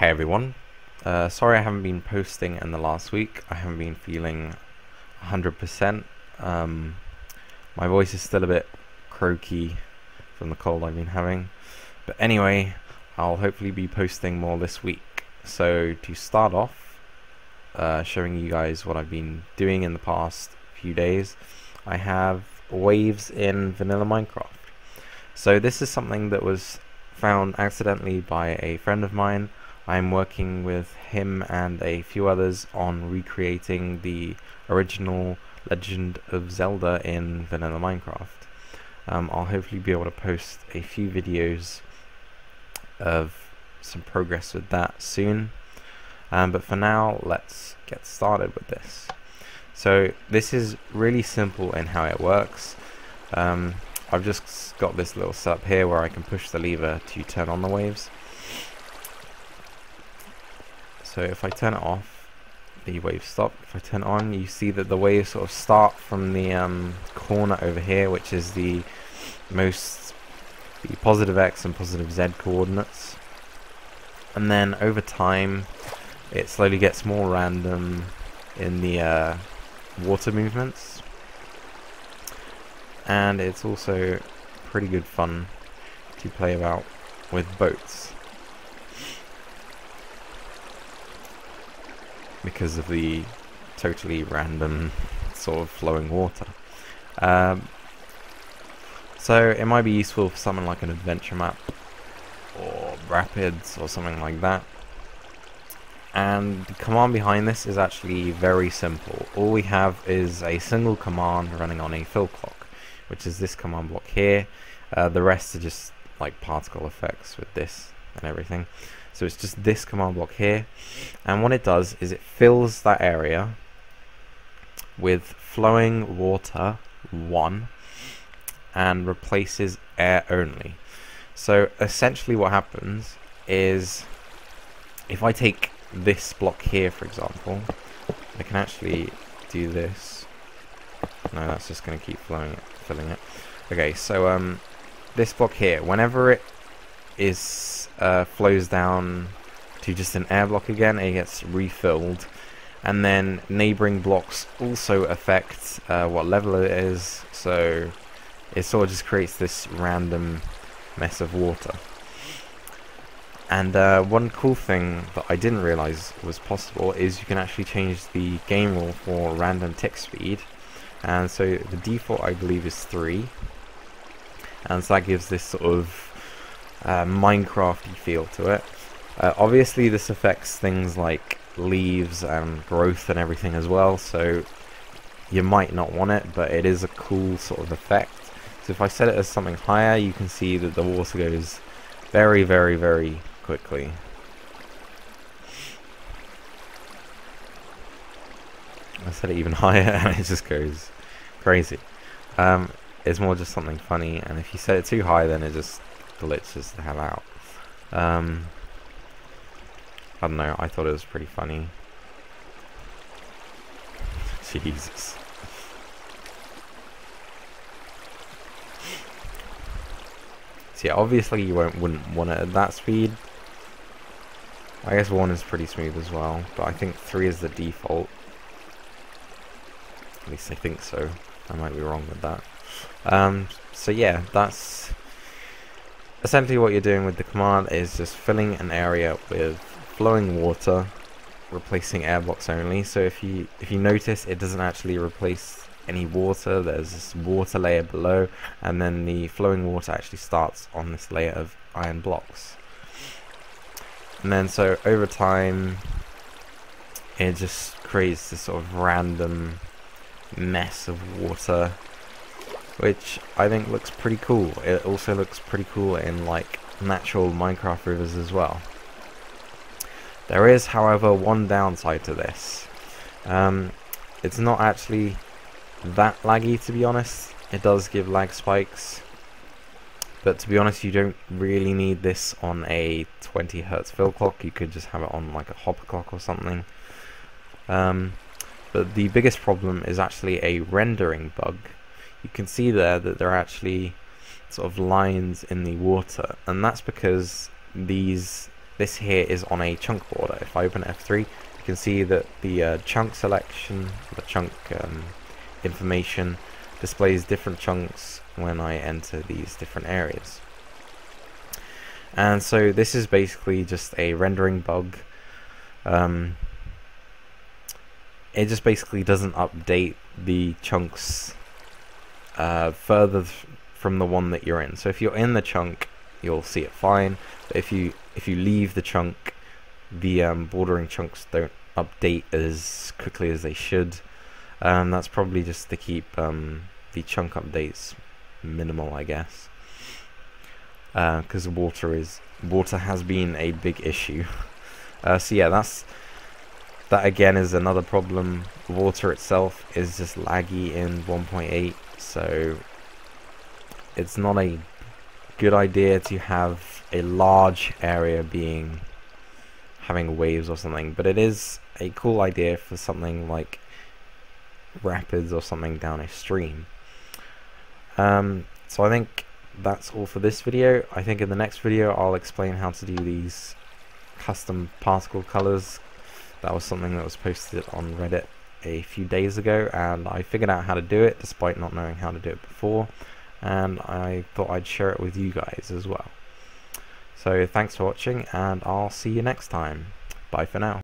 Hey everyone, sorry I haven't been posting in the last week. I haven't been feeling 100%. My voice is still a bit croaky from the cold I've been having. But anyway, I'll hopefully be posting more this week. So to start off, showing you guys what I've been doing in the past few days, I have waves in vanilla Minecraft. So this is something that was found accidentally by a friend of mine. I'm working with him and a few others on recreating the original Legend of Zelda in vanilla Minecraft. I'll hopefully be able to post a few videos of some progress with that soon. But for now, let's get started with this. So this is really simple in how it works. I've just got this little setup here where I can push the lever to turn on the waves. So if I turn it off, the waves stop. If I turn it on, you see that the waves sort of start from the corner over here, which is the positive X and positive Z coordinates. And then over time, it slowly gets more random in the water movements. And it's also pretty good fun to play about with boats, because of the totally random sort of flowing water. So it might be useful for something like an adventure map or rapids or something like that. And the command behind this is actually very simple. All we have is a single command running on a fill clock, which is this command block here. The rest are just like particle effects with this and everything. So it's just this command block here, and what it does is it fills that area with flowing water 1 and replaces air only. So essentially what happens is, if I take this block here for example, I can actually do this. No, that's just going to keep filling it. Okay, so this block here, whenever it is flows down to just an air block again, it gets refilled, and then neighboring blocks also affect what level it is, so it sort of just creates this random mess of water. And one cool thing that I didn't realize was possible is you can actually change the game rule for random tick speed, and so the default I believe is 3, and so that gives this sort of Minecrafty feel to it. Obviously this affects things like leaves and growth and everything as well, so you might not want it, but it is a cool sort of effect. So if I set it as something higher, you can see that the water goes very, very, very quickly. I set it even higher and it just goes crazy. It's more just something funny, and if you set it too high, then it just glitches the hell out. I don't know, I thought it was pretty funny. Jesus. So yeah, obviously you wouldn't want it at that speed. I guess 1 is pretty smooth as well, but I think 3 is the default. At least I think so. I might be wrong with that. So yeah, that's essentially what you're doing with the command, is just filling an area with flowing water, replacing air blocks only. So if you notice, it doesn't actually replace any water. There's this water layer below, and then the flowing water actually starts on this layer of iron blocks. And then so over time, it just creates this sort of random mess of water, which I think looks pretty cool. It also looks pretty cool in like natural Minecraft rivers as well. There is, however, one downside to this. It's not actually that laggy, to be honest. It does give lag spikes, but to be honest, you don't really need this on a 20 Hz fill clock. You could just have it on like a hopper clock or something. But the biggest problem is actually a rendering bug. You can see there that there are actually sort of lines in the water, and that's because these this here is on a chunk border. If I open F3, you can see that the chunk selection, the chunk information displays different chunks when I enter these different areas. And so this is basically just a rendering bug. It just basically doesn't update the chunks further from the one that you're in. So if you're in the chunk, you'll see it fine. But if you leave the chunk, the bordering chunks don't update as quickly as they should. That's probably just to keep the chunk updates minimal, I guess. Because water has been a big issue. So yeah, that again is another problem. Water itself is just laggy in 1.8, so it's not a good idea to have a large area having waves or something, but it is a cool idea for something like rapids or something down a stream. So I think that's all for this video. I think in the next video I'll explain how to do these custom particle colors. That was something that was posted on Reddit a few days ago, and I figured out how to do it despite not knowing how to do it before, and I thought I'd share it with you guys as well. So thanks for watching, and I'll see you next time. Bye for now.